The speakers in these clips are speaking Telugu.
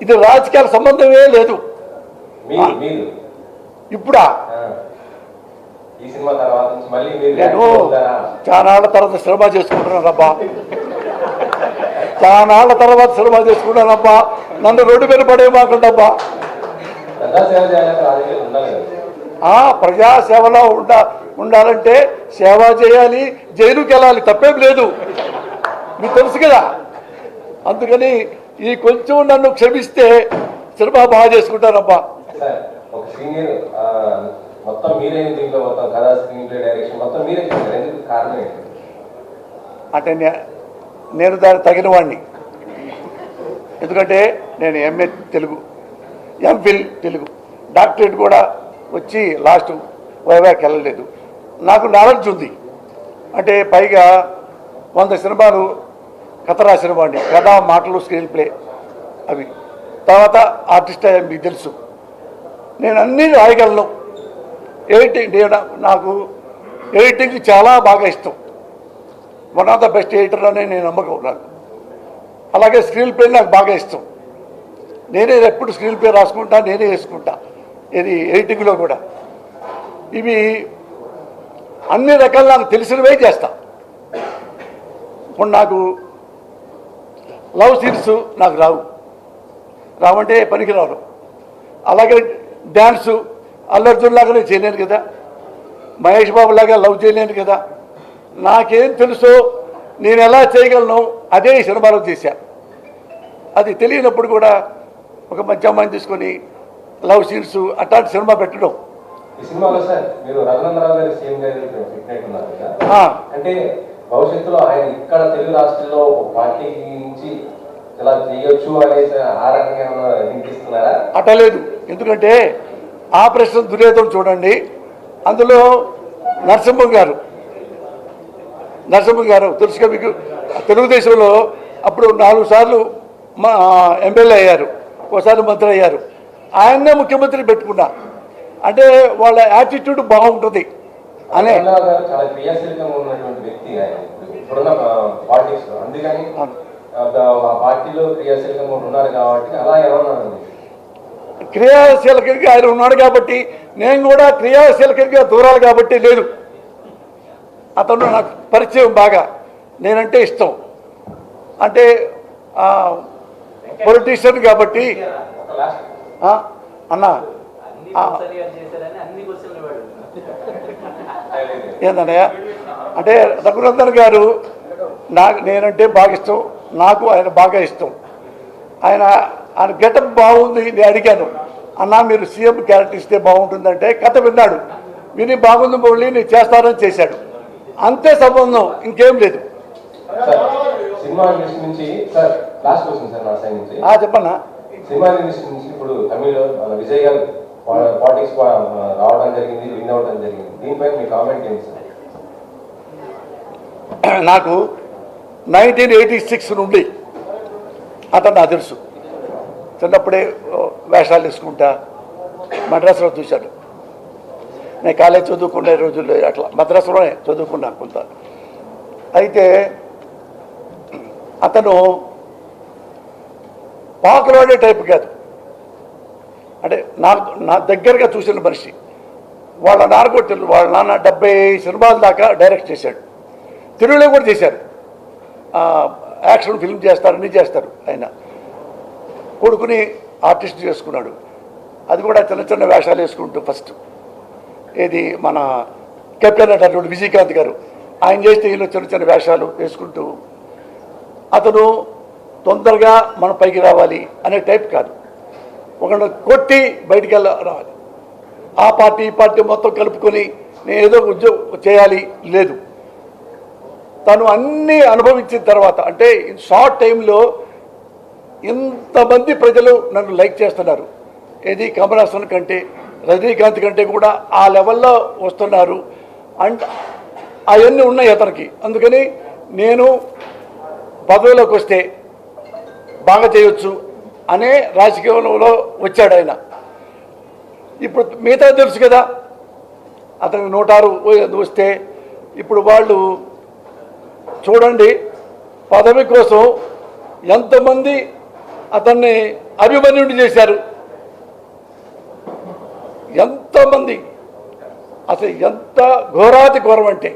ఇది రాజకీయాల సంబంధమే లేదు. ఇప్పుడా నేను చానాళ్ళ తర్వాత సినిమా చేసుకుంటున్నానబ్బా, చానాళ్ళ తర్వాత సినిమా చేసుకుంటానబ్బా. నన్ను రోడ్డు మీద పడే మాకుండబ్బా. ప్రజాసేవలో ఉండాలంటే సేవ చేయాలి, జైలుకి వెళ్ళాలి, తప్పేం లేదు, మీకు తెలుసు కదా. అందుకని ఈ కొంచెం నన్ను క్షమిస్తే సినిమా బాగా చేసుకుంటానబ్బా. అంటే నేను దానికి తగిన వాడిని. ఎందుకంటే నేను MA Telugu, MPhil Telugu, doctorate కూడా వచ్చి లాస్ట్ వైవాకి వెళ్ళలేదు. నాకు నాలెడ్జ్ ఉంది. అంటే పైగా 100 సినిమాలు కథ రాసిన వాడిని, కథ, మాటలు, స్క్రీన్ ప్లే అవి. తర్వాత ఆర్టిస్ట్ మీకు తెలుసు, నేను అన్నీ రాయగలను. ఎడిటింగ్ నాకు ఎడిటింగ్ చాలా బాగా ఇష్టం. One of the best editor అనే నేను నమ్మకం నాకు. అలాగే స్క్రీన్ ప్లే నాకు బాగా ఇష్టం. నేనే ఎప్పుడు స్క్రీన్ ప్లే రాసుకుంటా, నేనే వేసుకుంటా. ఇది ఎడిటింగ్లో కూడా ఇవి అన్ని రకాలు నాకు తెలిసినవే చేస్తా. ఇప్పుడు నాకు లవ్ సీన్స్ నాకు రావంటే పనికి రావు. అలాగే డ్యాన్సు అల్లు అర్జున్ లాగా నేను చేయలేను కదా, మహేష్ బాబు లాగా లవ్ చేయలేను కదా. నాకేం తెలుసో నేను ఎలా చేయగలను అదే ఈ సినిమాలో చేశాను. అది తెలియనప్పుడు కూడా ఒక మంచి అమ్మాయిని తీసుకొని లవ్ సీన్స్ అట్లాంటి సినిమా పెట్టడం. అంటే భవిష్యత్తులో ఆయన ఇక్కడ తెలుగు రాష్ట్రాల్లో పార్టీ నుంచి ఇలా చేయొచ్చు అనేసి ఆ రకంగా వినిపిస్తున్నారా? అట్టలేదు. ఎందుకంటే ఆపరేషన్ దుర్యోధన చూడండి, అందులో నరసింహం గారు తెలుసుగా మీకు. తెలుగుదేశంలో అప్పుడు 4 సార్లు ఎమ్మెల్యే అయ్యారు, ఒకసారి మంత్రి అయ్యారు. ఆయన్నే ముఖ్యమంత్రి పెట్టుకున్నా. అంటే వాళ్ళ యాటిట్యూడ్ బాగుంటుంది అనే. చాలా క్రియాశీలకంగా ఉన్నటువంటి వ్యక్తి ఆయన ఇప్పుడున్న పాలిటిక్స్. అందుకని పార్టీలో క్రియాశీలకంగా ఉన్నారు కాబట్టి అలా ఏమన్నా క్రియాశీలకంగా ఆయన ఉన్నాడు కాబట్టి నేను కూడా క్రియాశీలకంగా దూరాలు కాబట్టి లేదు. అతను నాకు పరిచయం బాగా, నేనంటే ఇష్టం. అంటే పొలిటీషియన్ కాబట్టి అన్నా ఏందన్నయ్య అంటే రఘునందన్ గారు నేనంటే బాగా ఇష్టం, నాకు ఆయన బాగా ఇష్టం. ఆయన గెటప్ బాగుంది. నేను అడిగాను, అన్నా మీరు సీఎం క్యారెక్టర్ ఇస్తే బాగుంటుందంటే కథ విన్నాడు, విని బాగుంది మళ్ళీ నేను చేస్తానని చేశాడు. అంతే సంబంధం, ఇంకేం లేదు. చెప్పన్నా. సినిమా ఇండస్ట్రీ నుంచి ఇప్పుడు తమిళ్లో విజయ్ గారు పాలిటిక్స్ రావడం జరిగింది, విన్ అవడం జరిగింది. దీనిపై మీ కామెంట్ ఏంటి సార్? నాకు 1986 నుండి అతను నాకు తెలుసు. చిన్నప్పుడే వేషాలు వేసుకుంటా మద్రాసులో చూశాడు. నేను కాలేజ్ చదువుకునే రోజుల్లో అట్లా మద్రాసులోనే చదువుకున్నా కొంత. అయితే అతను పాకులాడే టైప్ కాదు. అంటే నా దగ్గరగా చూసిన మనిషి. వాళ్ళ నాన్న వాళ్ళ నాన్న 70 సినిమాల దాకా డైరెక్ట్ చేశాడు. తెలుగులో కూడా చేశారు. యాక్షన్ ఫిల్మ్ చేస్తారు, అన్నీ చేస్తారు. ఆయన కొడుకుని ఆర్టిస్ట్ చేసుకున్నాడు. అది కూడా చిన్న చిన్న వేషాలు వేసుకుంటూ ఫస్ట్ ఏది మన కెప్టెన్ అంటారు విజయకాంత్ గారు, ఆయన చేస్తే ఈయన చిన్న చిన్న వేషాలు వేసుకుంటూ. అతను తొందరగా మన పైకి రావాలి అనే టైప్ కాదు. ఒకళ్ళు కొట్టి బయటికి రావాలి, ఆ పార్టీ ఈ పార్టీ మొత్తం కలుపుకొని నేను ఏదో ఉద్యోగం చేయాలి లేదు. తను అన్నీ అనుభవించిన తర్వాత, అంటే షార్ట్ టైంలో ఇంతమంది ప్రజలు నన్ను లైక్ చేస్తున్నారు. ఏది కమల్ హాసన్ కంటే, రజనీకాంత్ కంటే కూడా ఆ లెవెల్లో వస్తున్నారు. అండ్ అవన్నీ ఉన్నాయి అతనికి. అందుకని నేను పదవిలోకి వస్తే బాగా చేయొచ్చు అనే రాజకీయంలో వచ్చాడు ఆయన. ఇప్పుడు మిగతా తెలుసు కదా, అతనికి 106 వస్తే ఇప్పుడు వాళ్ళు చూడండి పదవి కోసం ఎంతమంది అతన్ని అభిమన్యుడిని చేశారు, ఎంతమంది, అసలు ఎంత ఘోరాతి ఘోరం అంటే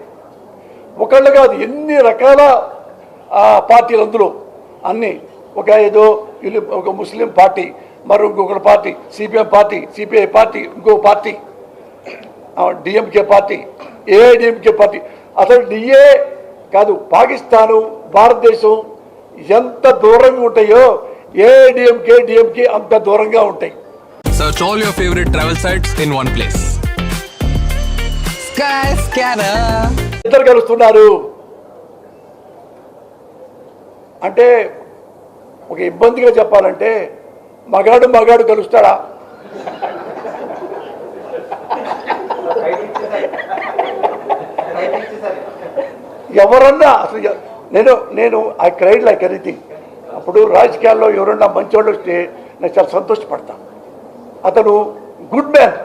ఒకళ్ళు కాదు ఎన్ని రకాల పార్టీలు అందులో అన్నీ ఒక ఏదో ఒక ముస్లిం పార్టీ, మరి ఇంకొక party CPM party, CPI party, ఇంకో party DMK party, AIADMK party. అసలు డిఏ కాదు పాకిస్తాను భారతదేశం ఎంత దూరంగా ఉంటాయో ఏఐడిఎంకే డిఎంకే అంత దూరంగా ఉంటాయి. Search all your favorite travel sites in one place. Skyscanner. ఇద్దరు కలుస్తున్నారు అంటే ఒక ఇబ్బందిగా చెప్పాలంటే మగాడు కలుస్తాడా? ఎవరన్నా అసలు నేను ఐ క్రైడ్ లైక్ ఎనీథింగ్. అప్పుడు రాజకీయాల్లో ఎవరన్నా మంచోళ్ళు వస్తే నేను చాలా సంతోషపడతాను. అతను గుడ్ మ్యాన్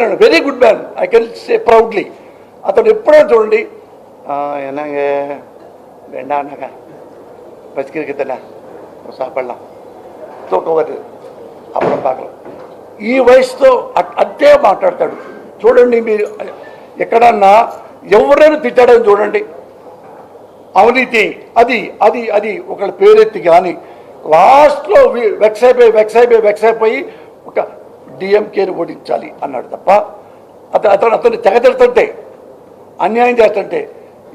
అండి, very good man, I can say proudly. అతను ఎప్పుడైనా చూడండి என்னங்க வேண்டாம்னாக்கா பசிக்கிறதுல சாப்பிடலாம் தூக்கம் வருது అప్పుడు பார்க்கலாம். ఈ వయసుతో అంతే మాట్లాడతాడు. చూడండి మీరు ఎక్కడన్నా ఎవరైనా తిట్టాడని చూడండి, అవినీతి అది అది అది ఒకళ్ళ పేరెత్తి కానీ లాస్ట్లో వెక్స్ అయిపోయి ఒక డిఎంకేని ఓడించాలి అన్నాడు తప్ప అతను తెగతిడుతుంటే, అన్యాయం చేస్తుంటే,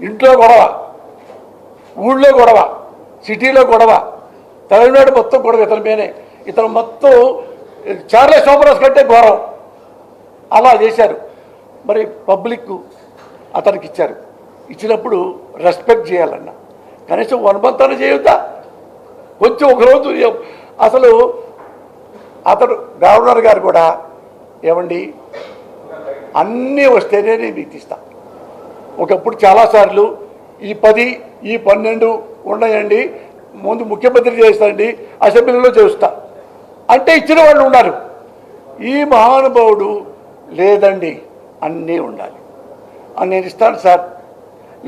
ఇంట్లో గొడవ, ఊళ్ళో గొడవ, సిటీలో గొడవ, తమిళనాడు మొత్తం గొడవ ఇతని మీదే. ఇతను మొత్తం చార్లెస్ సోమరాజ్ కంటే ఘోరం అలా చేశారు. మరి పబ్లిక్ అతనికి ఇచ్చారు, ఇచ్చినప్పుడు రెస్పెక్ట్ చేయాలన్నా కనీసం 1 month అని చేయొద్దా? కొంచెం ఒకరోజు అసలు అతడు గవర్నర్ గారు కూడా ఏమండి అన్నీ వస్తేనే నేను మీకు ఇస్తా. ఒకప్పుడు చాలాసార్లు ఈ 10 ఈ 12 ఉన్నాయండి, ముందు ముఖ్యమంత్రి చేస్తానండి, అసెంబ్లీలో చేస్తా అంటే ఇచ్చిన వాళ్ళు ఉన్నారు. ఈ మహానుభావుడు లేదండి అన్నీ ఉండాలి అని నేను ఇస్తాను సార్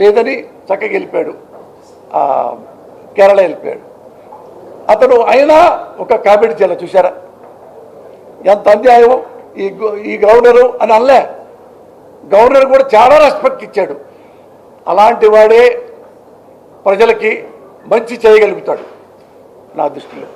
లేదని చక్కగా వెళ్ళిపోయాడు, కేరళ వెళ్ళిపోయాడు. అతను అయినా ఒక కామెడీ చేయాలి. చూసారా ఎంత అన్యాయం ఈ గవర్నరు అని అనలే, గవర్నర్ కూడా చాలా రెస్పెక్ట్ ఇచ్చాడు. అలాంటి వాడే ప్రజలకి మంచి చేయగలుగుతాడు నా దృష్టిలో.